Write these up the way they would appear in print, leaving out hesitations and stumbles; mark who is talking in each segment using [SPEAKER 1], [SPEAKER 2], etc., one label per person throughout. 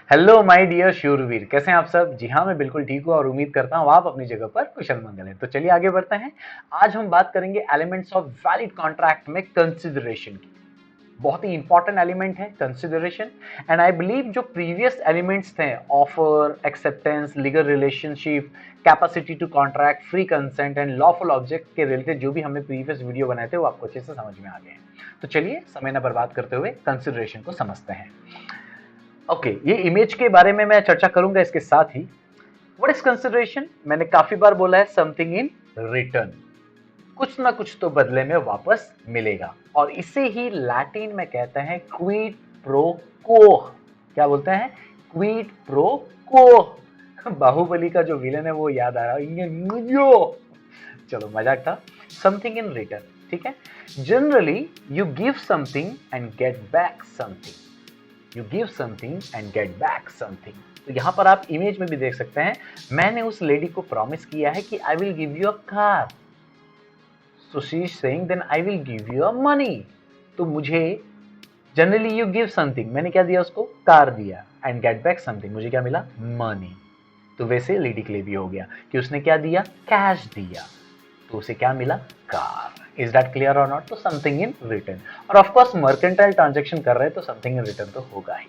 [SPEAKER 1] Hello my dear शूरवीर, कैसे हैं आप सब। जी हाँ, मैं बिल्कुल ठीक हूँ और उम्मीद करता हूँ आप अपनी जगह पर कुशल मंगल हैं। तो चलिए आगे बढ़ते हैं। आज हम बात करेंगे एलिमेंट्स ऑफ वैलिड कॉन्ट्रैक्ट में कंसिडरेशन की। बहुत ही इंपॉर्टेंट एलिमेंट है कंसिडरेशन। एंड आई बिलीव जो प्रीवियस एलिमेंट्स थे, offer, acceptance, legal relationship, capacity to contract, free consent and lawful object के रिलेटेड जो भी हमने प्रीवियस वीडियो बनाए थे वो आपको अच्छे से समझ में आ गए हैं। तो चलिए समय न बर्बाद करते हुए कंसिडरेशन को समझते हैं। ओके, ये इमेज के बारे में मैं चर्चा करूंगा इसके साथ ही। What is consideration? मैंने काफी बार बोला है, समथिंग इन रिटर्न, कुछ ना कुछ तो बदले में वापस मिलेगा। और इसे ही लैटिन में कहते हैं क्विड प्रो को। क्या बोलते हैं? क्विड प्रो को। बाहुबली का जो विलन है वो याद आ रहा है। चलो मजाक था। समथिंग इन रिटर्न, ठीक है। Generally you give something and get back something. You give something and get back something. तो यहां पर आप इमेज में भी देख सकते हैं, मैंने उस लेडी को प्रॉमिस किया है कि I will give you a car, so she is saying then I will give you a money. तो मुझे जनरली यू गिव समथिंग, मैंने क्या दिया उसको? कार दिया। एंड गेट बैक समथिंग, मुझे क्या मिला? मनी। तो वैसे लेडी के लिए भी हो गया कि उसने क्या दिया? कैश दिया, तो उसे क्या मिला? कार। इज दैट क्लियर और नॉट? तो समथिंग इन रिटर्न। और ऑफ कोर्स मर्केंटाइल ट्रांजैक्शन कर रहे हैं तो समथिंग इन रिटर्न तो होगा ही।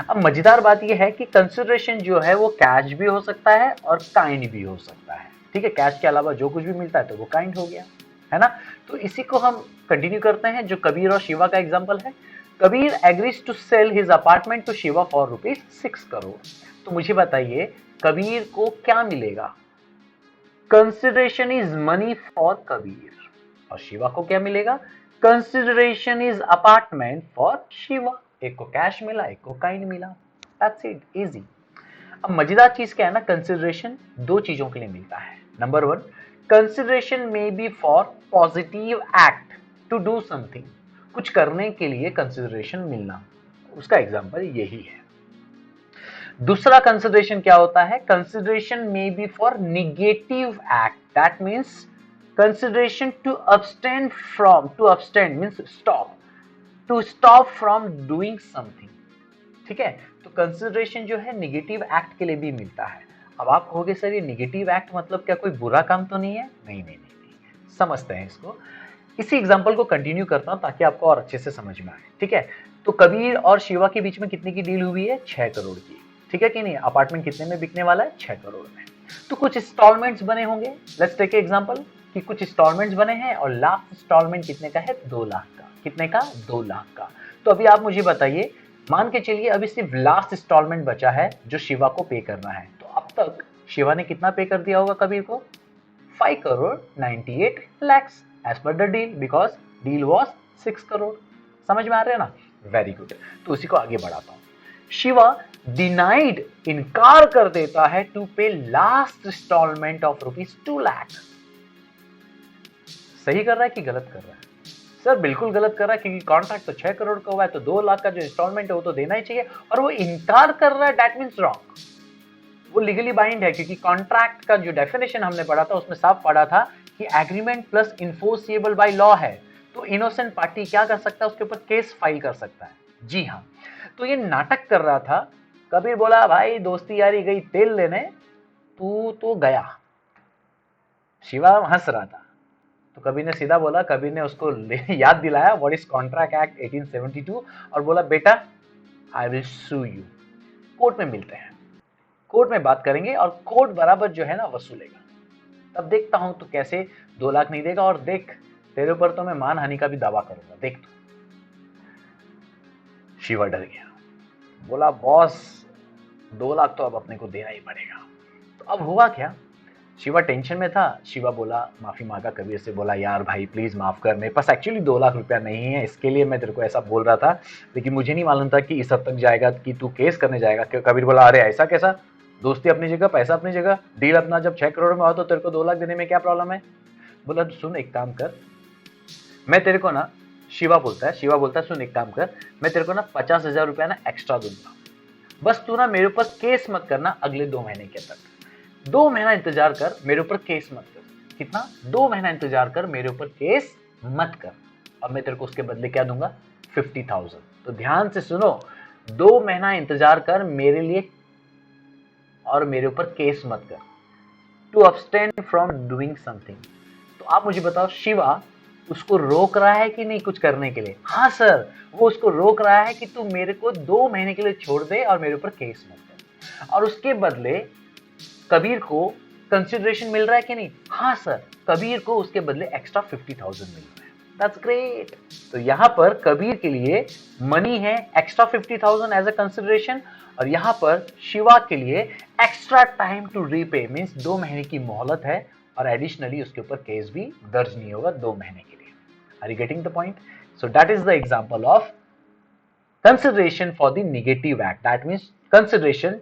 [SPEAKER 1] अब मजेदार बात यह है कि कंसिडरेशन जो है वो कैश भी हो सकता है और काइंड भी हो सकता है। ठीक है, कैश के अलावा जो कुछ भी मिलता है तो वो काइंड हो गया, है ना। तो इसी को हम कंटिन्यू करते हैं, जो कबीर और शिवा का एग्जांपल है। Kabir agrees to sell his apartment to Shiva for ₹6 crore. तो मुझे बताइए, कबीर को क्या मिलेगा? Consideration is money for Kabir. और शिवा को क्या मिलेगा? Consideration is apartment for Shiva. एक को कैश मिला, एक को काइंड मिला। That's it, easy. अब मजेदार चीज क्या है ना, कंसिडरेशन दो चीजों के लिए मिलता है। Number one, consideration may be for positive act, to do something. कुछ करने के लिए कंसिडरेशन मिलना, उसका एग्जांपल यही है। दूसरा कंसिडरेशन क्या होता है? Consideration may be for negative act. That means consideration to abstain from, to abstain means stop, to stop from doing something. ठीक है, तो कंसिडरेशन जो है निगेटिव एक्ट के लिए भी मिलता है। अब आप कहोगे सर ये निगेटिव एक्ट मतलब क्या कोई बुरा काम तो नहीं है? नहीं नहीं नहीं, नहीं। समझते हैं इसको। इसी एग्जांपल को कंटिन्यू करता हूं ताकि आपको और अच्छे से समझ में आए। ठीक है, तो कबीर और शिवा के बीच में कितने की डील हुई है? 6 करोड़ की। ठीक है कि नहीं? अपार्टमेंट कितने में बिकने वाला है? 6 करोड़ में। तो कुछ इंस्टॉलमेंट्स बने होंगे। लेट्स टेक एग्जांपल कि कुछ इंस्टॉलमेंट्स बने हैं और लास्ट इंस्टॉलमेंट कितने का है? 2 लाख का। कितने का? 2 लाख का। तो अभी आप मुझे बताइए, मान के चलिए अभी सिर्फ लास्ट इंस्टॉलमेंट बचा है जो शिवा को पे करना है। तो अब तक शिवा ने कितना पे कर दिया होगा कबीर को? 5 crore 98 lakhs as per the deal, because deal was 6 crore. समझ में आ रहा है ना? Very good. तो उसी को आगे बढ़ाता हूं। शिवा डिनाइड, इनकार कर देता है टू पे लास्ट इंस्टॉलमेंट ऑफ ₹2 लाख। सही कर रहा है कि गलत कर रहा है? सर बिल्कुल गलत कर रहा है, क्योंकि कॉन्ट्रैक्ट तो 6 करोड़ का हुआ है, तो 2 लाख का जो इंस्टॉलमेंट है वो तो देना ही चाहिए। और वो इनकार कर रहा है, दैट मीन्स रॉन्ग। वो लीगली बाइंड है, क्योंकि कॉन्ट्रैक्ट का जो डेफिनेशन हमने पढ़ा था उसमें साफ पढ़ा था कि agreement plus enforceable by law है। तो इनोसेंट पार्टी क्या कर सकता है? उसके ऊपर केस फाइल कर सकता है। जी हाँ, तो ये नाटक कर रहा था। कबीर बोला भाई दोस्ती यारी गई तेल लेने, तू तो गया। शिवा हंस रहा था। तो कबीर ने सीधा बोला, कबीर ने उसको याद दिलाया व्हाट इज कॉन्ट्रैक्ट एक्ट 1872 और बोला बेटा I will sue you. Court में मिलते हैं, कोर्ट में बात करेंगे और कोर्ट बराबर जो है ना वसूलेगा। तब देखता हूं तो कैसे 2 लाख नहीं देगा, और देख तेरे ऊपर तो मैं मानहानि का भी दावा करूंगा, देख तू। शिवा डर गया, बोला बॉस 2 लाख तो अब अपने को देना ही पड़ेगा। तो अब हुआ क्या? शिवा टेंशन में था। शिवा बोला, माफी मांगा कबीर से, बोला यार भाई प्लीज माफ कर, मेरे पास एक्चुअली 2 लाख रुपया नहीं है, इसके लिए मैं तेरे को ऐसा बोल रहा था, लेकिन मुझे नहीं मालूम था कि इस हद तक जाएगा कि तू केस करने जाएगा। कबीर बोला अरे ऐसा कैसा, दोस्ती अपनी जगह, पैसा अपनी जगह, डील अपना, जब 6 करोड़ में हो तो तेरे को 2 लाख देने में क्या प्रॉब्लम है? बोला सुन एक काम कर, मैं तेरे को ना, शिवा बोलता है सुन एक काम कर, मैं तेरे को ना 50,000 रुपया ना एक्स्ट्रा दूंगा, बस तू ना मेरे ऊपर केस मत करना अगले 2 महीने के तक। 2 महीना इंतजार कर, मेरे ऊपर केस मत कर। कितना? 2 महीना इंतजार कर, मेरे ऊपर केस मत कर। अब मैं तेरे को उसके बदले क्या दूंगा? 50,000। तो ध्यान से सुनो, 2 महीना इंतजार कर मेरे लिए और मेरे ऊपर केस मत कर। To abstain from doing something. तो आप मुझे बताओ, शिवा उसको रोक रहा है कि नहीं कुछ करने के लिए? हाँ सर, वो उसको रोक रहा है कि तू मेरे को 2 महीने के लिए छोड़ दे और मेरे ऊपर केस मत कर। और उसके बदले कबीर को कंसिडरेशन मिल रहा है कि नहीं? हाँ सर, कबीर को उसके बदले एक्स्ट्रा 50,000 मिल रहा है। That's great. तो यहां पर कबीर के लिए मनी है एक्स्ट्रा 50,000 एज अ कंसिडरेशन, और यहां पर शिवा के लिए extra time to repay means 2 महीने की मोहलत है, और एडिशनली उसके ऊपर केस भी दर्ज नहीं होगा 2 महीने के लिए। Are you getting the point? So that is the example of consideration for the negative act. That means consideration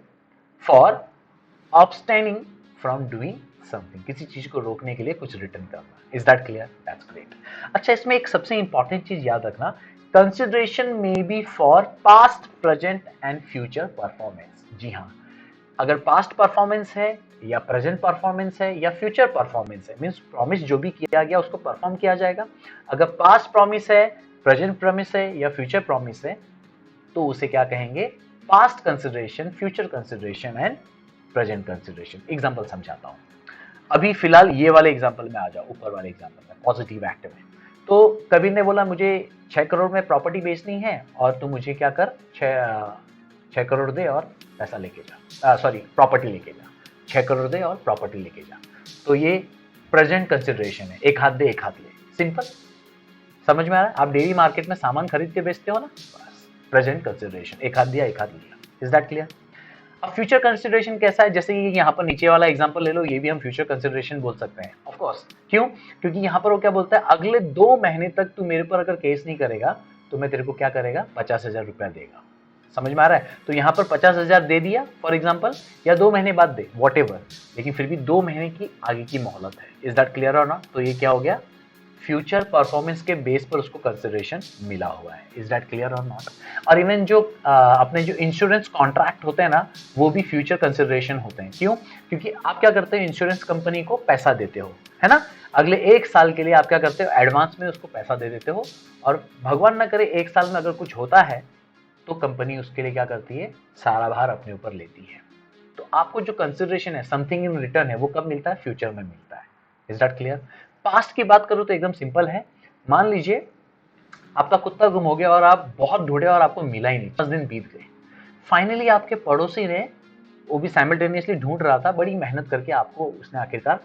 [SPEAKER 1] for abstaining from doing something, किसी चीज को रोकने के लिए कुछ रिटर्न करना। Is that clear? That's great. अच्छा, इसमें एक सबसे इंपॉर्टेंट चीज याद रखना, consideration may be for past, present and future performance. जी हाँ, अगर पास्ट परफॉर्मेंस है या प्रेजेंट परफॉर्मेंस है या फ्यूचर परफॉर्मेंस है, मीन्स प्रॉमिस जो भी किया गया उसको परफॉर्म किया जाएगा। अगर पास्ट प्रॉमिस है, प्रेजेंट प्रॉमिस है या फ्यूचर प्रॉमिस है, तो उसे क्या कहेंगे? Past consideration, future consideration and present consideration. Example समझाता हूं। अभी फिलहाल ये वाले एग्जांपल में आ जाओ, ऊपर वाले एग्जांपल में, पॉजिटिव एक्ट में। तो कबीर ने बोला मुझे 6 करोड़ में प्रॉपर्टी बेचनी है और तू मुझे क्या कर, 6 करोड़ दे और पैसा लेके जा, सॉरी प्रॉपर्टी लेके जा, 6 करोड़ दे और प्रॉपर्टी लेके जा। तो ये प्रेजेंट कंसिडरेशन है, एक हाथ दे एक हाथ ले, सिंपल। समझ में आ रहा है? आप डेयरी मार्केट में सामान खरीद के बेचते हो ना, प्रेजेंट कंसिडरेशन, एक हाथ दिया एक हाथ लिया। Is that clear? अब फ्यूचर कंसिडरेशन कैसा है? जैसे ये यहाँ पर नीचे वाला एग्जांपल ले लो, ये भी हम फ्यूचर कंसिडरेशन बोल सकते हैं ऑफ कोर्स। क्यों? क्योंकि यहाँ पर वो क्या बोलता है, अगले 2 महीने तक तू मेरे पर अगर केस नहीं करेगा तो मैं तेरे को क्या करेगा, 50,000 रुपया देगा। समझ में आ रहा है? तो यहाँ पर 50,000 दे दिया फॉर एग्जाम्पल, या 2 महीने बाद दे, वॉट एवर, लेकिन फिर भी 2 महीने की आगे की मोहलत है। इज दैट क्लियर और नॉट? तो ये क्या हो गया, फ्यूचर परफॉर्मेंस के बेस पर उसको कंसिडरेशन मिला हुआ है। इज दैट क्लियर और नॉट? और इवन जो अपने जो इंश्योरेंस कॉन्ट्रैक्ट होते हैं ना, वो भी फ्यूचर कंसिडरेशन होते हैं। क्यों? क्योंकि आप क्या करते हैं, इंश्योरेंस कंपनी को पैसा देते हो, है ना? अगले 1 साल के लिए आप क्या करते हो, एडवांस में उसको पैसा दे देते हो, और भगवान ना करे 1 साल में अगर कुछ होता है तो कंपनी उसके लिए क्या करती है, सारा भार अपने ऊपर लेती है। तो आपको जो कंसिडरेशन है, समथिंग इन रिटर्न है, वो कब मिलता है, फ्यूचर में मिलता है। Is that clear? पास्ट की बात करूं तो एकदम सिंपल है। मान लीजिए आपका कुत्ता गुम हो गया और आप बहुत ढूंढे और आपको मिला ही नहीं, 10 दिन बीत गए। फाइनली आपके पड़ोसी ने, वो भी साइमल्टेनियसली ढूंढ रहा था, बड़ी मेहनत करके आपको उसने आखिरकार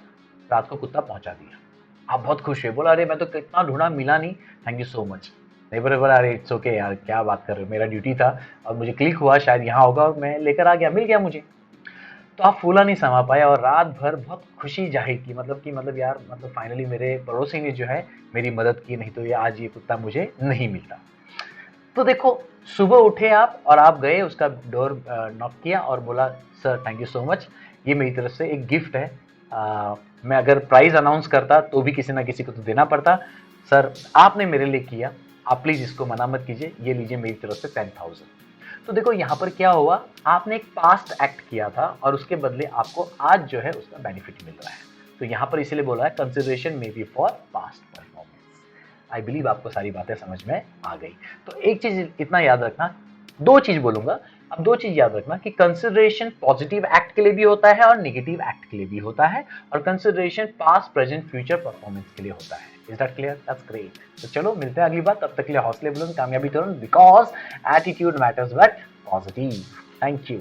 [SPEAKER 1] रात को कुत्ता पहुंचा दिया। आप बहुत खुश हुए, बोला अरे मैं तो कितना ढूंढा मिला नहीं, thank you so much. Neighbour बोला अरे इट्स ओके यार, क्या बात कर रहे हो, मेरा ड्यूटी था और मुझे क्लिक हुआ शायद यहाँ होगा और मैं लेकर आ गया, मिल गया मुझे। तो आप फूला नहीं समा पाए और रात भर बहुत खुशी जाहिर की, मतलब यार, मतलब फाइनली मेरे पड़ोसी ने जो है मेरी मदद की, नहीं तो ये आज ये कुत्ता मुझे नहीं मिलता। तो देखो, सुबह उठे आप और आप गए, उसका डोर नॉक किया और बोला sir thank you so much, ये मेरी तरफ से एक गिफ्ट है। मैं अगर प्राइस अनाउंस करता तो भी किसी ना किसी को तो देना पड़ता, सर आपने मेरे लिए किया, आप प्लीज इसको मना मत कीजिए, ये लीजिए मेरी तरफ से 10,000। तो देखो यहाँ पर क्या हुआ, आपने एक पास्ट एक्ट किया था और उसके बदले आपको आज जो है उसका बेनिफिट मिल रहा है। तो यहाँ पर इसीलिए बोला है consideration may be for past performance. I believe आपको सारी बातें समझ में आ गई। तो एक चीज इतना याद रखना, 2 चीज बोलूंगा, अब 2 चीज याद रखना कि कंसिडरेशन पॉजिटिव एक्ट के लिए भी होता है और नेगेटिव एक्ट के लिए भी होता है, और consideration past present future performance के लिए होता है। Is that clear? That's great. तो चलो मिलते हैं अगली बार, तब तक के लिए हौसले बुलंद, कामयाबी तुरंत, because attitude matters but positive. Thank you.